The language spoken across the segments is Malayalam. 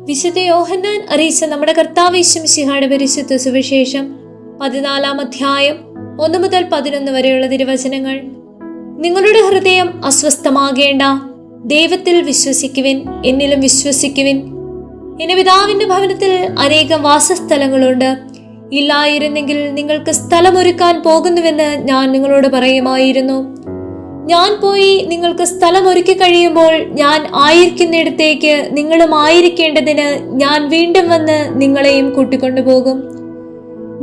വിശുദ്ധ യോഹന്നാൻ അറിയിച്ച നമ്മുടെ കർത്താവ് യേശു മിശിഹായുടെ പരിശുദ്ധ സുവിശേഷം 14-ാം അധ്യായം 1 മുതൽ 11 വരെയുള്ള തിരുവചനങ്ങൾ. നിങ്ങളുടെ ഹൃദയം അസ്വസ്ഥമാകേണ്ട, ദൈവത്തിൽ വിശ്വസിക്കുവിൻ, എന്നിലും വിശ്വസിക്കുവിൻ. എന്റെ പിതാവിന്റെ ഭവനത്തിൽ അനേകം വാസസ്ഥലങ്ങളുണ്ട്. ഇല്ലായിരുന്നെങ്കിൽ നിങ്ങൾക്ക് സ്ഥലമൊരുക്കാൻ പോകുന്നുവെന്ന് ഞാൻ നിങ്ങളോട് പറയുമായിരുന്നു. ഞാൻ പോയി നിങ്ങൾക്ക് സ്ഥലമൊരുക്കി കഴിയുമ്പോൾ ഞാൻ ആയിരിക്കുന്നിടത്തേക്ക് നിങ്ങളും ആയിരിക്കേണ്ടതിന് ഞാൻ വീണ്ടും വന്ന് നിങ്ങളെയും കൂട്ടിക്കൊണ്ടുപോകും.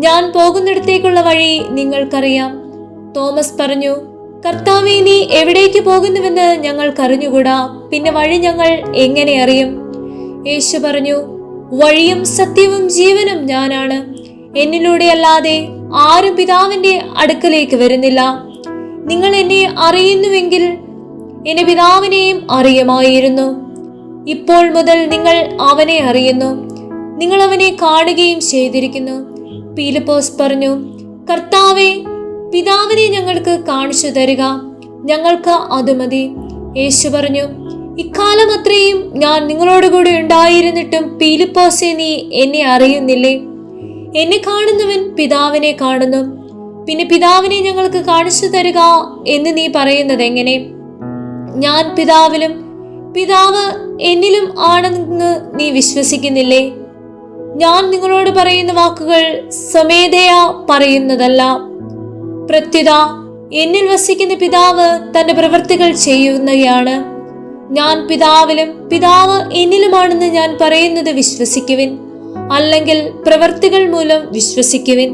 ഞാൻ പോകുന്നിടത്തേക്കുള്ള വഴി നിങ്ങൾക്കറിയാം. തോമസ് പറഞ്ഞു, കർത്താവേ, നീ എവിടേക്ക് പോകുന്നുവെന്ന് ഞങ്ങൾക്കറിഞ്ഞുകൂടാ, പിന്നെ വഴി ഞങ്ങൾ എങ്ങനെ അറിയും? യേശു പറഞ്ഞു, വഴിയും സത്യവും ജീവനും ഞാനാണ്. എന്നിലൂടെ അല്ലാതെ ആരും പിതാവിന്റെ അടുക്കലേക്ക് വരുന്നില്ല. നിങ്ങൾ എന്നെ അറിയുന്നുവെങ്കിൽ എന്റെ പിതാവിനെയും അറിയുമായിരുന്നു. ഇപ്പോൾ മുതൽ നിങ്ങൾ അവനെ അറിയുന്നു, നിങ്ങൾ അവനെ കാണുകയും ചെയ്തിരിക്കുന്നു. പീലിപ്പോസ് പറഞ്ഞു, കർത്താവേ, പിതാവിനെ ഞങ്ങൾക്ക് കാണിച്ചു തരിക, ഞങ്ങൾക്ക് അത് മതി. യേശു പറഞ്ഞു, ഇക്കാലം അത്രയും ഞാൻ നിങ്ങളോടുകൂടി ഉണ്ടായിരുന്നിട്ടും പീലിപ്പോസേ, നീ എന്നെ അറിയുന്നില്ലേ? എന്നെ കാണുന്നവൻ പിതാവിനെ കാണുന്നു. പിന്നെ പിതാവിനെ ഞങ്ങൾക്ക് കാണിച്ചു തരിക എന്ന് നീ പറയുന്നത് എങ്ങനെ? ഞാൻ പിതാവിലും പിതാവ് എന്നിലും ആണെന്ന് നീ വിശ്വസിക്കുന്നില്ലേ? ഞാൻ നിങ്ങളോട് പറയുന്ന വാക്കുകൾ സ്വമേധയാ പറയുന്നതല്ല. പ്രത്യുത എന്നിൽ വസിക്കുന്ന പിതാവ് തന്റെ പ്രവൃത്തികൾ ചെയ്യുന്നതാണ്. ഞാൻ പിതാവിലും പിതാവ് എന്നിലുമാണെന്ന് ഞാൻ പറയുന്നത് വിശ്വസിക്കുവിൻ, അല്ലെങ്കിൽ പ്രവൃത്തികൾ മൂലം വിശ്വസിക്കുവിൻ.